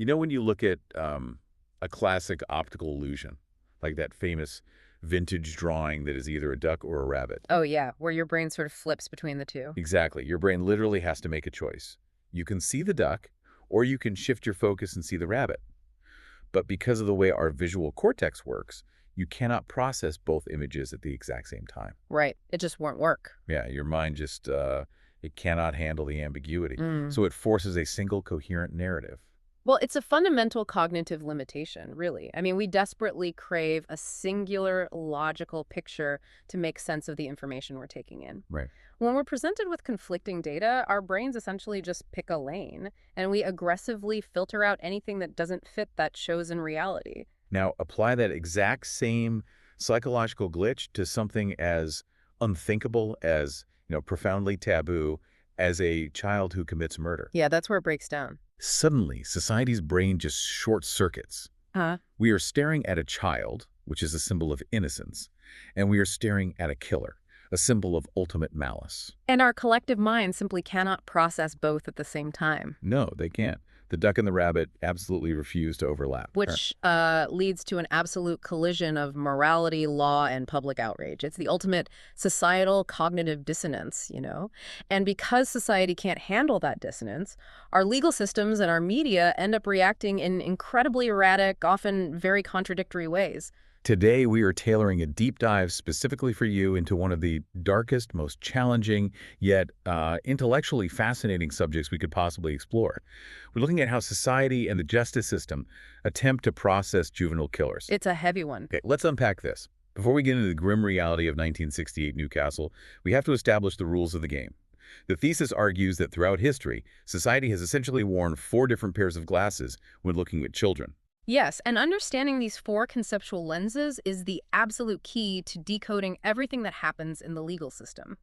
You know, when you look at a classic optical illusion, like that famous vintage drawing that is either a duck or a rabbit. Oh, yeah, where your brain sort of flips between the two. Exactly. Your brain literally has to make a choice. You can see the duck, or you can shift your focus and see the rabbit. But because of the way our visual cortex works, you cannot process both images at the exact same time. Right. It just won't work. Yeah, your mind just, it cannot handle the ambiguity. Mm. So it forces a single coherent narrative. Well, it's a fundamental cognitive limitation, really. I mean, we desperately crave a singular logical picture to make sense of the information we're taking in. Right. When we're presented with conflicting data, our brains essentially just pick a lane, and we aggressively filter out anything that doesn't fit that chosen reality. Now, apply that exact same psychological glitch to something as unthinkable as, profoundly taboo as a child who commits murder. Yeah, that's where it breaks down. Suddenly, society's brain just short circuits. Huh? We are staring at a child, which is a symbol of innocence, and we are staring at a killer, a symbol of ultimate malice. And our collective mind simply cannot process both at the same time. No, they can't. The duck and the rabbit absolutely refuse to overlap. Which leads to an absolute collision of morality, law, and public outrage. It's the ultimate societal cognitive dissonance, you know? And because society can't handle that dissonance, our legal systems and our media end up reacting in incredibly erratic, often very contradictory ways. Today, we are tailoring a deep dive specifically for you into one of the darkest, most challenging, yet intellectually fascinating subjects we could possibly explore. We're looking at how society and the justice system attempt to process juvenile killers. It's a heavy one. Okay, let's unpack this. Before we get into the grim reality of 1968 Newcastle, we have to establish the rules of the game. The thesis argues that throughout history, society has essentially worn 4 different pairs of glasses when looking at children. Yes, and understanding these 4 conceptual lenses is the absolute key to decoding everything that happens in the legal system.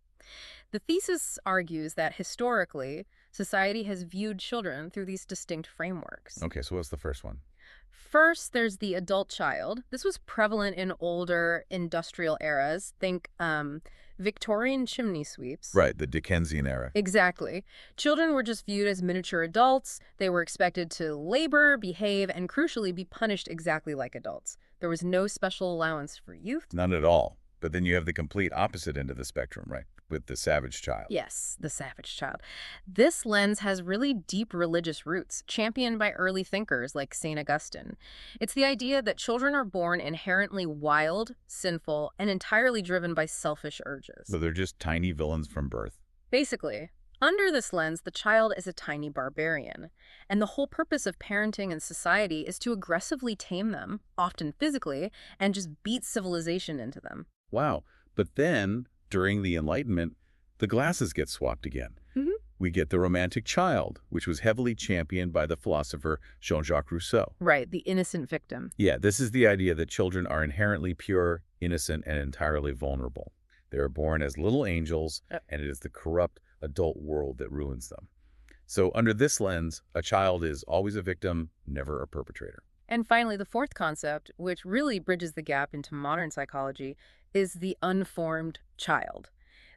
The thesis argues that historically, society has viewed children through these distinct frameworks. Okay, so what's the first one? First, there's the adult child. This was prevalent in older industrial eras. Think Victorian chimney sweeps. Right, the Dickensian era. Exactly. Children were just viewed as miniature adults. They were expected to labor, behave, and crucially be punished exactly like adults. There was no special allowance for youth. None at all. But then you have the complete opposite end of the spectrum, right? With the savage child. Yes, the savage child. This lens has really deep religious roots, championed by early thinkers like St. Augustine. It's the idea that children are born inherently wild, sinful, and entirely driven by selfish urges. So they're just tiny villains from birth. Basically, under this lens, the child is a tiny barbarian. And the whole purpose of parenting and society is to aggressively tame them, often physically, and just beat civilization into them. Wow. But then, during the Enlightenment, the glasses get swapped again. Mm-hmm. We get the romantic child, which was heavily championed by the philosopher Jean-Jacques Rousseau. Right, the innocent victim. Yeah, this is the idea that children are inherently pure, innocent, and entirely vulnerable. They are born as little angels, and it is the corrupt adult world that ruins them. So under this lens, a child is always a victim, never a perpetrator. And finally, the fourth concept, which really bridges the gap into modern psychology, is the unformed child.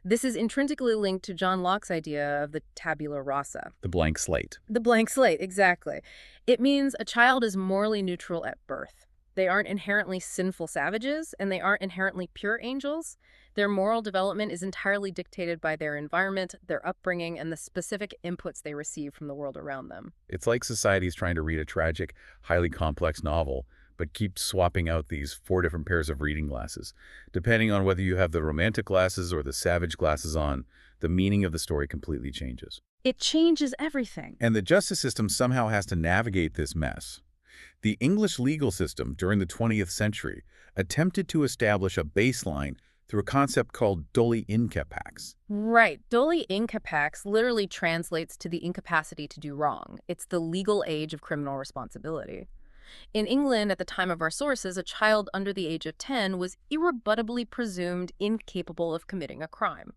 This is intrinsically linked to John Locke's idea of the tabula rasa. The blank slate. The blank slate, exactly. It means a child is morally neutral at birth. They aren't inherently sinful savages, and they aren't inherently pure angels. Their moral development is entirely dictated by their environment, their upbringing, and the specific inputs they receive from the world around them. It's like society's trying to read a tragic, highly complex novel, but keeps swapping out these 4 different pairs of reading glasses. Depending on whether you have the romantic glasses or the savage glasses on, the meaning of the story completely changes. It changes everything. And the justice system somehow has to navigate this mess. The English legal system during the 20th century attempted to establish a baseline through a concept called doli incapax. Right. Doli incapax literally translates to the incapacity to do wrong. It's the legal age of criminal responsibility. In England, at the time of our sources, a child under the age of 10 was irrebuttably presumed incapable of committing a crime.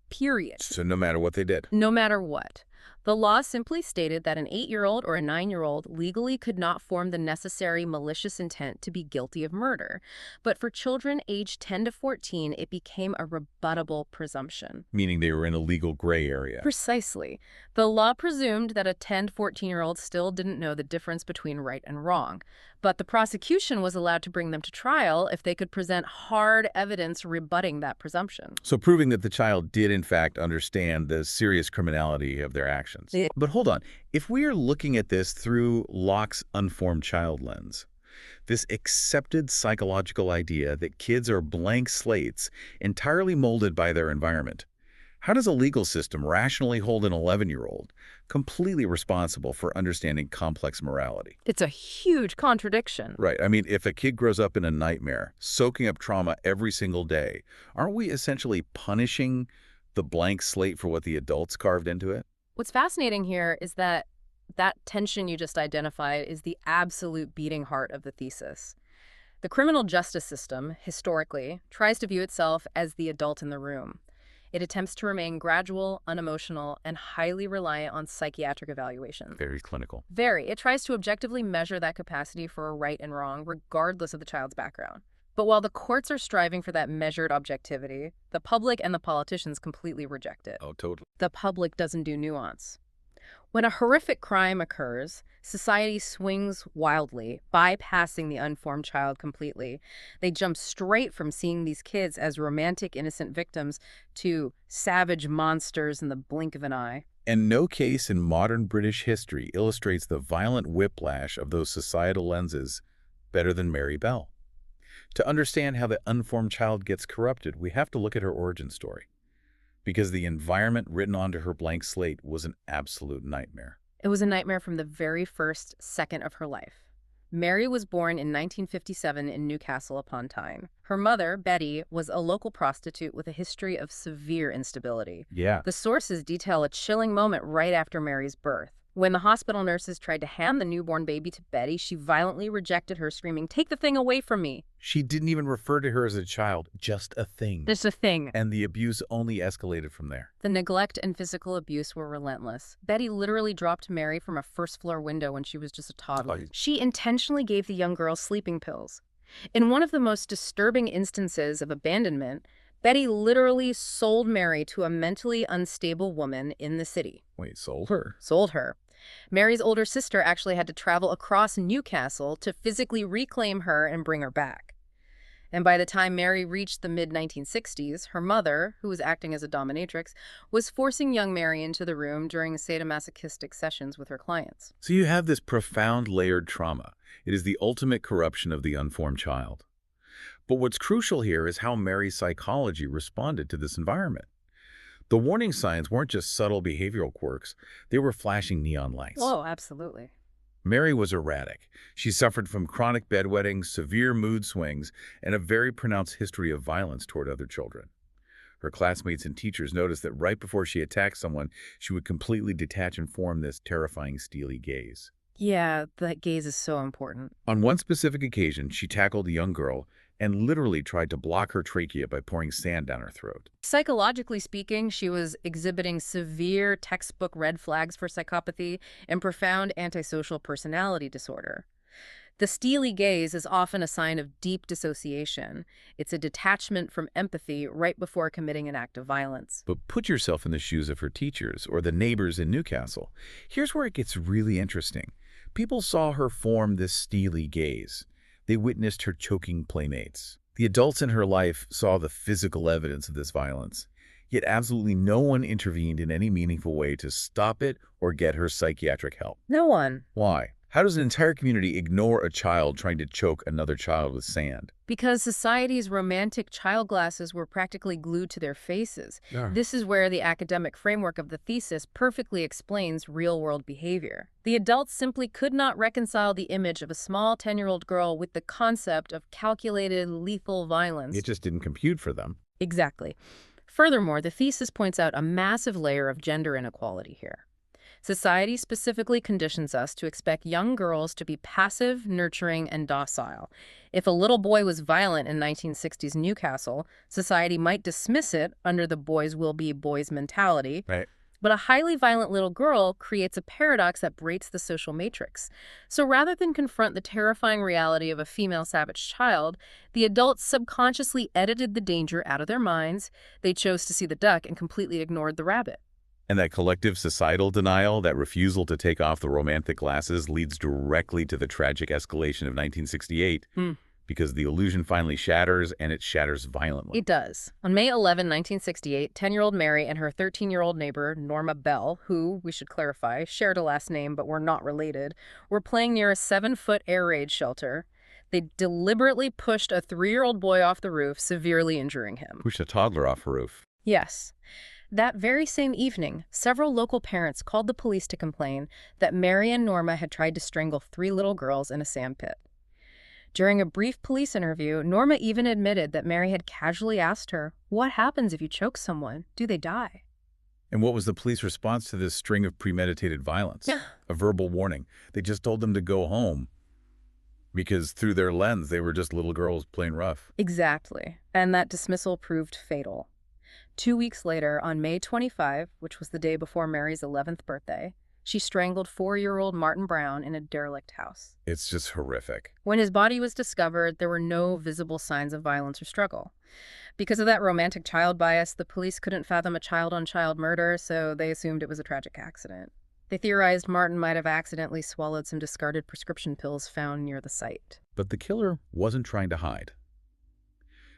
Period. So no matter what they did. No matter what. The law simply stated that an 8-year-old or a 9-year-old legally could not form the necessary malicious intent to be guilty of murder. But for children aged 10 to 14, it became a rebuttable presumption. Meaning they were in a legal gray area. Precisely. The law presumed that a 10 to 14-year-old still didn't know the difference between right and wrong. But the prosecution was allowed to bring them to trial if they could present hard evidence rebutting that presumption. So proving that the child did, in fact, understand the serious criminality of their actions. Yeah. But hold on. If we are looking at this through Locke's unformed child lens, this accepted psychological idea that kids are blank slates entirely molded by their environment, how does a legal system rationally hold an 11-year-old completely responsible for understanding complex morality? It's a huge contradiction. Right. I mean, if a kid grows up in a nightmare, soaking up trauma every single day, aren't we essentially punishing the blank slate for what the adults carved into it? What's fascinating here is that tension you just identified is the absolute beating heart of the thesis. The criminal justice system, historically, tries to view itself as the adult in the room. It attempts to remain gradual, unemotional, and highly reliant on psychiatric evaluation. Very clinical. Very. It tries to objectively measure that capacity for a right and wrong, regardless of the child's background. But while the courts are striving for that measured objectivity, the public and the politicians completely reject it. Oh, totally. The public doesn't do nuance. When a horrific crime occurs, society swings wildly, bypassing the unformed child completely. They jump straight from seeing these kids as romantic, innocent victims to savage monsters in the blink of an eye. And no case in modern British history illustrates the violent whiplash of those societal lenses better than Mary Bell. To understand how the unformed child gets corrupted, we have to look at her origin story, because the environment written onto her blank slate was an absolute nightmare. It was a nightmare from the very first second of her life. Mary was born in 1957 in Newcastle upon Tyne. Her mother, Betty, was a local prostitute with a history of severe instability. Yeah. The sources detail a chilling moment right after Mary's birth. When the hospital nurses tried to hand the newborn baby to Betty, she violently rejected her, screaming, "Take the thing away from me." She didn't even refer to her as a child, just a thing. There's a thing. And the abuse only escalated from there. The neglect and physical abuse were relentless. Betty literally dropped Mary from a first-floor window when she was just a toddler. Oh. She intentionally gave the young girl sleeping pills. In one of the most disturbing instances of abandonment, Betty literally sold Mary to a mentally unstable woman in the city. Wait, sold her? Sold her. Mary's older sister actually had to travel across Newcastle to physically reclaim her and bring her back. And by the time Mary reached the mid-1960s, her mother, who was acting as a dominatrix, was forcing young Mary into the room during sadomasochistic sessions with her clients. So you have this profound layered trauma. It is the ultimate corruption of the unformed child. But what's crucial here is how Mary's psychology responded to this environment. The warning signs weren't just subtle behavioral quirks. They were flashing neon lights. Oh, absolutely. Mary was erratic. She suffered from chronic bedwetting, severe mood swings, and a very pronounced history of violence toward other children. Her classmates and teachers noticed that right before she attacked someone, she would completely detach and form this terrifying steely gaze. Yeah, that gaze is so important. On one specific occasion, she tackled a young girl and literally tried to block her trachea by pouring sand down her throat. Psychologically speaking, she was exhibiting severe textbook red flags for psychopathy and profound antisocial personality disorder. The steely gaze is often a sign of deep dissociation. It's a detachment from empathy right before committing an act of violence. But put yourself in the shoes of her teachers or the neighbors in Newcastle. Here's where it gets really interesting. People saw her form this steely gaze. They witnessed her choking playmates. The adults in her life saw the physical evidence of this violence, yet absolutely no one intervened in any meaningful way to stop it or get her psychiatric help. No one. Why? How does an entire community ignore a child trying to choke another child with sand? Because society's romantic child glasses were practically glued to their faces. Yeah. This is where the academic framework of the thesis perfectly explains real-world behavior. The adults simply could not reconcile the image of a small 10-year-old girl with the concept of calculated, lethal violence. It just didn't compute for them. Exactly. Furthermore, the thesis points out a massive layer of gender inequality here. Society specifically conditions us to expect young girls to be passive, nurturing, and docile. If a little boy was violent in 1960s Newcastle, society might dismiss it under the boys will be boys mentality. Right. But a highly violent little girl creates a paradox that breaks the social matrix. So rather than confront the terrifying reality of a female savage child, the adults subconsciously edited the danger out of their minds. They chose to see the duck and completely ignored the rabbit. And that collective societal denial, that refusal to take off the romantic glasses, leads directly to the tragic escalation of 1968, because the illusion finally shatters, and it shatters violently. It does. On May 11, 1968, 10-year-old Mary and her 13-year-old neighbor, Norma Bell, who, we should clarify, shared a last name but were not related, were playing near a 7-foot air raid shelter. They deliberately pushed a 3-year-old boy off the roof, severely injuring him. Pushed a toddler off a roof. Yes. That very same evening, several local parents called the police to complain that Mary and Norma had tried to strangle 3 little girls in a sand pit. During a brief police interview, Norma even admitted that Mary had casually asked her, "What happens if you choke someone? Do they die?" And what was the police response to this string of premeditated violence? A verbal warning. They just told them to go home because through their lens, they were just little girls playing rough. Exactly. And that dismissal proved fatal. 2 weeks later, on May 25, which was the day before Mary's 11th birthday, she strangled 4-year-old Martin Brown in a derelict house. It's just horrific. When his body was discovered, there were no visible signs of violence or struggle. Because of that romantic child bias, the police couldn't fathom a child-on-child murder, so they assumed it was a tragic accident. They theorized Martin might have accidentally swallowed some discarded prescription pills found near the site. But the killer wasn't trying to hide.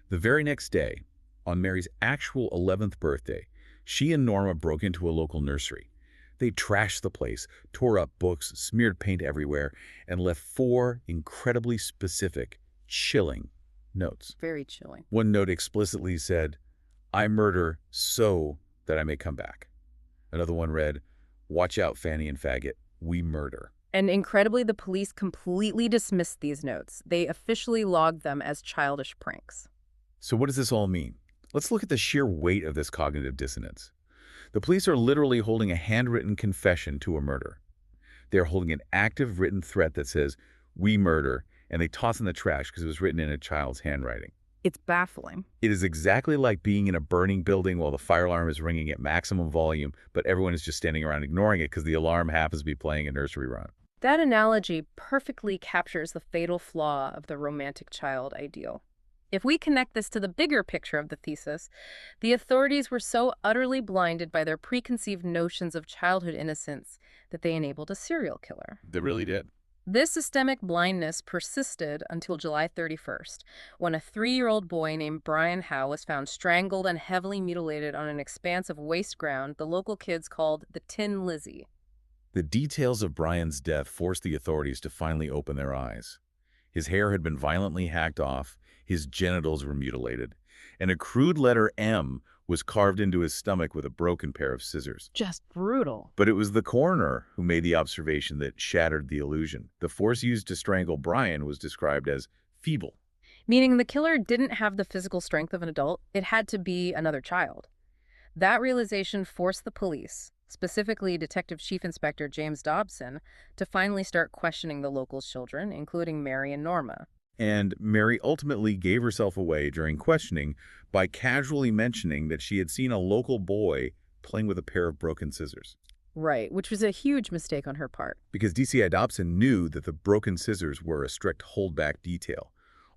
The very next day, on Mary's actual 11th birthday, she and Norma broke into a local nursery. They trashed the place, tore up books, smeared paint everywhere, and left 4 incredibly specific, chilling notes. Very chilling. One note explicitly said, "I murder so that I may come back." Another one read, "Watch out, Fanny and Faggot, we murder." And incredibly, the police completely dismissed these notes. They officially logged them as childish pranks. So what does this all mean? Let's look at the sheer weight of this cognitive dissonance. The police are literally holding a handwritten confession to a murder. They're holding an active written threat that says, "We murder," and they toss in the trash because it was written in a child's handwriting. It's baffling. It is exactly like being in a burning building while the fire alarm is ringing at maximum volume, but everyone is just standing around ignoring it because the alarm happens to be playing a nursery rhyme. That analogy perfectly captures the fatal flaw of the romantic child ideal. If we connect this to the bigger picture of the thesis, the authorities were so utterly blinded by their preconceived notions of childhood innocence that they enabled a serial killer. They really did. This systemic blindness persisted until July 31st, when a 3-year-old boy named Brian Howe was found strangled and heavily mutilated on an expanse of waste ground the local kids called the Tin Lizzie. The details of Brian's death forced the authorities to finally open their eyes. His hair had been violently hacked off, his genitals were mutilated, and a crude letter M was carved into his stomach with a broken pair of scissors. Just brutal. But it was the coroner who made the observation that shattered the illusion. The force used to strangle Brian was described as feeble. Meaning the killer didn't have the physical strength of an adult, it had to be another child. That realization forced the police, specifically Detective Chief Inspector James Dobson, to finally start questioning the local children, including Mary and Norma. And Mary ultimately gave herself away during questioning by casually mentioning that she had seen a local boy playing with a pair of broken scissors. Right, which was a huge mistake on her part. Because DCI Dobson knew that the broken scissors were a strict holdback detail.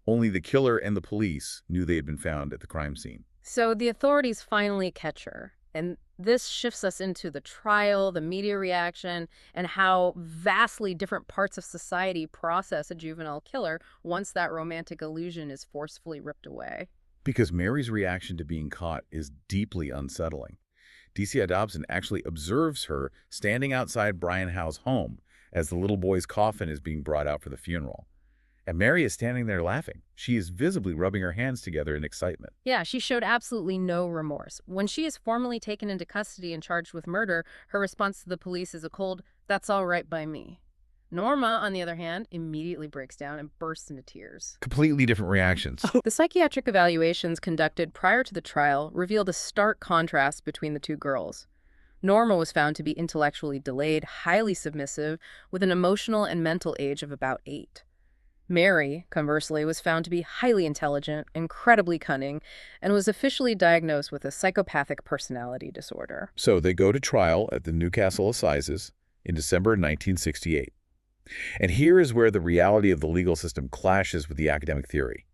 Only the killer and the police knew they had been found at the crime scene. So the authorities finally catch her. And this shifts us into the trial, the media reaction, and how vastly different parts of society process a juvenile killer once that romantic illusion is forcefully ripped away. Because Mary's reaction to being caught is deeply unsettling. DCI Dobson actually observes her standing outside Brian Howe's home as the little boy's coffin is being brought out for the funeral. And Mary is standing there laughing. She is visibly rubbing her hands together in excitement. Yeah, she showed absolutely no remorse. When she is formally taken into custody and charged with murder, her response to the police is a cold, "That's all right by me." Norma, on the other hand, immediately breaks down and bursts into tears. Completely different reactions. The psychiatric evaluations conducted prior to the trial revealed a stark contrast between the two girls. Norma was found to be intellectually delayed, highly submissive, with an emotional and mental age of about 8. Mary, conversely, was found to be highly intelligent, incredibly cunning, and was officially diagnosed with a psychopathic personality disorder. So they go to trial at the Newcastle Assizes in December 1968. And here is where the reality of the legal system clashes with the academic theory.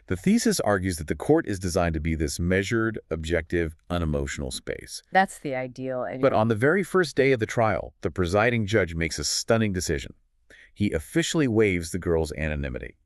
The thesis argues that the court is designed to be this measured, objective, unemotional space. That's the ideal. But on the very first day of the trial, the presiding judge makes a stunning decision. He officially waives the girl's anonymity.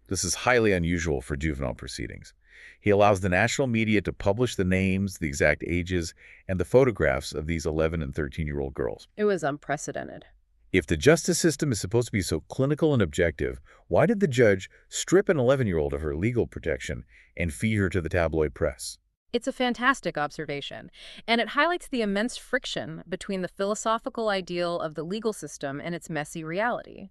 This is highly unusual for juvenile proceedings. He allows the national media to publish the names, the exact ages, and the photographs of these 11 and 13-year-old girls. It was unprecedented. If the justice system is supposed to be so clinical and objective, why did the judge strip an 11-year-old of her legal protection and feed her to the tabloid press? It's a fantastic observation, and it highlights the immense friction between the philosophical ideal of the legal system and its messy reality.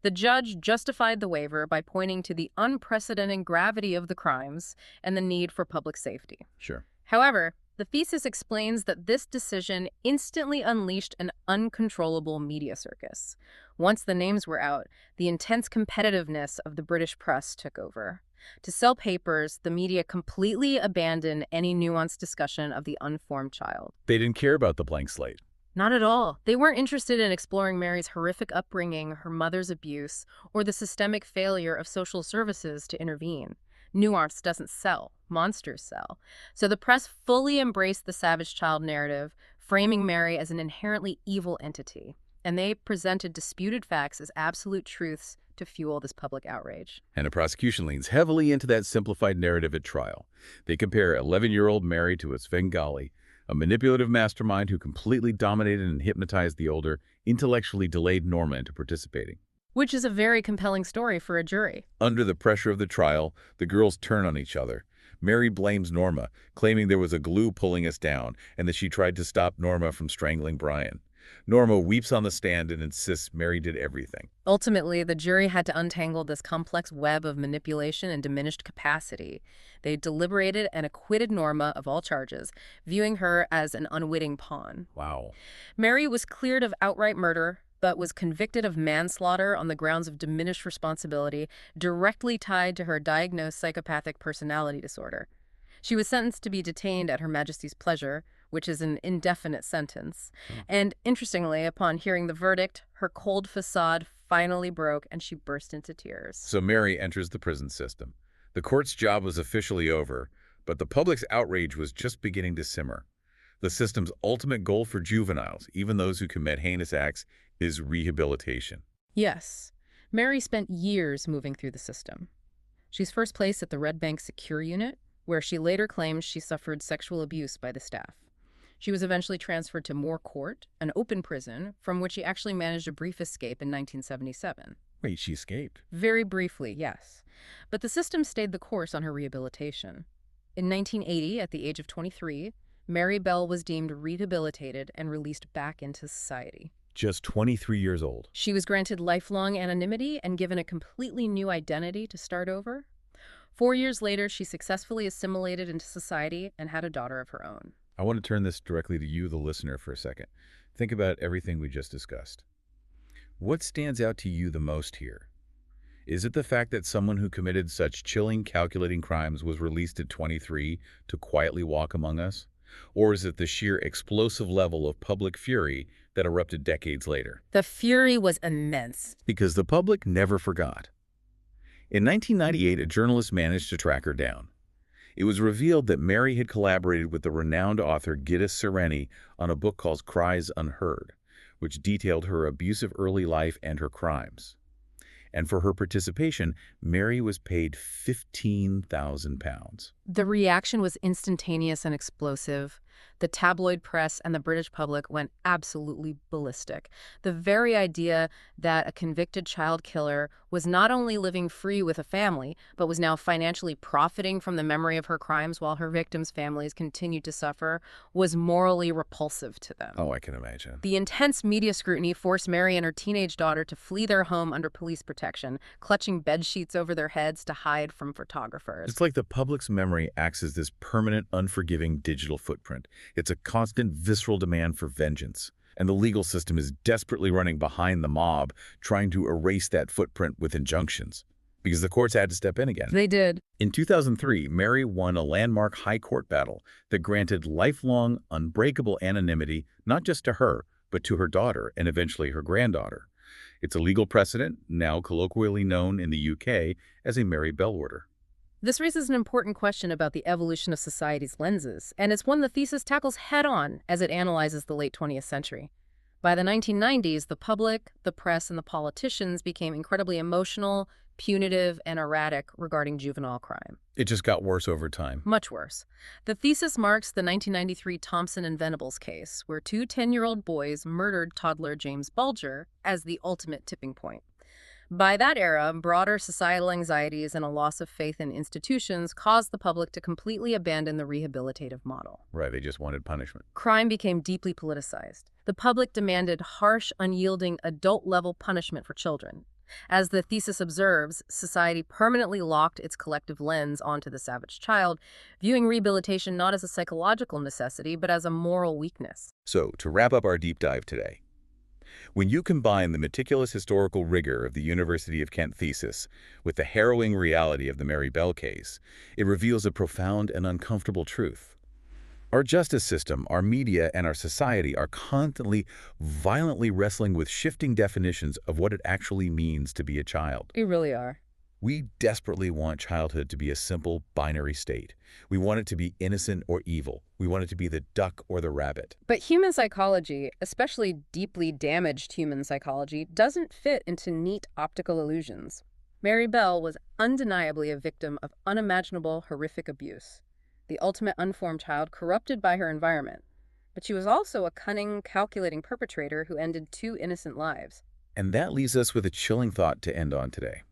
The judge justified the waiver by pointing to the unprecedented gravity of the crimes and the need for public safety. Sure. However, the thesis explains that this decision instantly unleashed an uncontrollable media circus. Once the names were out, the intense competitiveness of the British press took over. To sell papers, the media completely abandoned any nuanced discussion of the unformed child. They didn't care about the blank slate. Not at all. They weren't interested in exploring Mary's horrific upbringing, her mother's abuse, or the systemic failure of social services to intervene. Nuance doesn't sell. Monsters sell. So the press fully embraced the savage child narrative, framing Mary as an inherently evil entity. And they presented disputed facts as absolute truths to fuel this public outrage. And the prosecution leans heavily into that simplified narrative at trial. They compare 11-year-old Mary to a Svengali, a manipulative mastermind who completely dominated and hypnotized the older, intellectually delayed Norma into participating. Which is a very compelling story for a jury. Under the pressure of the trial, the girls turn on each other. Mary blames Norma, claiming there was a glue pulling us down and that she tried to stop Norma from strangling Brian. Norma weeps on the stand and insists Mary did everything. Ultimately, the jury had to untangle this complex web of manipulation and diminished capacity. They deliberated and acquitted Norma of all charges, viewing her as an unwitting pawn. Wow. Mary was cleared of outright murder, but was convicted of manslaughter on the grounds of diminished responsibility, directly tied to her diagnosed psychopathic personality disorder. She was sentenced to be detained at Her Majesty's pleasure, which is an indefinite sentence. And interestingly, upon hearing the verdict, her cold facade finally broke and she burst into tears. So Mary enters the prison system. The court's job was officially over, but the public's outrage was just beginning to simmer. The system's ultimate goal for juveniles, even those who commit heinous acts, is rehabilitation. Yes. Mary spent years moving through the system. She's first placed at the Red Bank Secure Unit, where she later claims she suffered sexual abuse by the staff. She was eventually transferred to Moore Court, an open prison, from which she actually managed a brief escape in 1977. Wait, she escaped? Very briefly, yes. But the system stayed the course on her rehabilitation. In 1980, at the age of 23, Mary Bell was deemed rehabilitated and released back into society. Just 23 years old. She was granted lifelong anonymity and given a completely new identity to start over. 4 years later, she successfully assimilated into society and had a daughter of her own. I want to turn this directly to you, the listener, for a second. Think about everything we just discussed. What stands out to you the most here? Is it the fact that someone who committed such chilling, calculating crimes was released at 23 to quietly walk among us? Or is it the sheer explosive level of public fury that erupted decades later? The fury was immense. Because the public never forgot. In 1998, a journalist managed to track her down. It was revealed that Mary had collaborated with the renowned author Gittes Sereni on a book called Cries Unheard, which detailed her abusive early life and her crimes. And for her participation, Mary was paid £15,000. The reaction was instantaneous and explosive. The tabloid press and the British public went absolutely ballistic. The very idea that a convicted child killer was not only living free with a family, but was now financially profiting from the memory of her crimes while her victims' families continued to suffer was morally repulsive to them. Oh, I can imagine. The intense media scrutiny forced Mary and her teenage daughter to flee their home under police protection, clutching bed sheets over their heads to hide from photographers. It's like the public's memory acts as this permanent, unforgiving digital footprint. It's a constant, visceral demand for vengeance. And the legal system is desperately running behind the mob, trying to erase that footprint with injunctions. because the courts had to step in again. They did. In 2003, Mary won a landmark high court battle that granted lifelong, unbreakable anonymity not just to her, but to her daughter and eventually her granddaughter. It's a legal precedent, now colloquially known in the UK as a Mary Bell order. This raises an important question about the evolution of society's lenses, and it's one the thesis tackles head-on as it analyzes the late 20th century. By the 1990s, the public, the press, and the politicians became incredibly emotional, punitive, and erratic regarding juvenile crime. It just got worse over time. Much worse. The thesis marks the 1993 Thompson and Venables case, where two 10-year-old boys murdered toddler James Bulger as the ultimate tipping point. By that era, broader societal anxieties and a loss of faith in institutions caused the public to completely abandon the rehabilitative model. Right, they just wanted punishment. Crime became deeply politicized. The public demanded harsh, unyielding, adult-level punishment for children. As the thesis observes, society permanently locked its collective lens onto the savage child, viewing rehabilitation not as a psychological necessity, but as a moral weakness. So, to wrap up our deep dive today, when you combine the meticulous historical rigor of the University of Kent thesis with the harrowing reality of the Mary Bell case, it reveals a profound and uncomfortable truth. Our justice system, our media, and our society are constantly, violently wrestling with shifting definitions of what it actually means to be a child. We really are. We desperately want childhood to be a simple, binary state. We want it to be innocent or evil. We want it to be the duck or the rabbit. But human psychology, especially deeply damaged human psychology, doesn't fit into neat optical illusions. Mary Bell was undeniably a victim of unimaginable, horrific abuse, the ultimate unformed child corrupted by her environment. But she was also a cunning, calculating perpetrator who ended two innocent lives. And that leaves us with a chilling thought to end on today.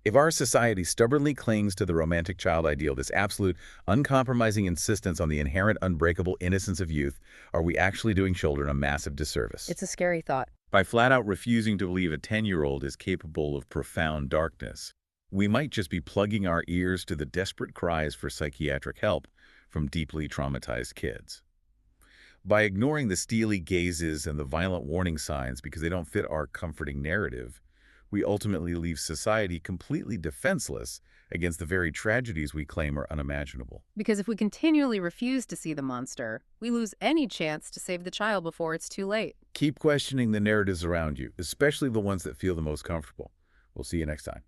If our society stubbornly clings to the romantic child ideal, this absolute, uncompromising insistence on the inherent, unbreakable innocence of youth, are we actually doing children a massive disservice? It's a scary thought. By flat-out refusing to believe a 10-year-old is capable of profound darkness, we might just be plugging our ears to the desperate cries for psychiatric help from deeply traumatized kids. By ignoring the steely gazes and the violent warning signs because they don't fit our comforting narrative, we ultimately leave society completely defenseless against the very tragedies we claim are unimaginable. Because if we continually refuse to see the monster, we lose any chance to save the child before it's too late. Keep questioning the narratives around you, especially the ones that feel the most comfortable. We'll see you next time.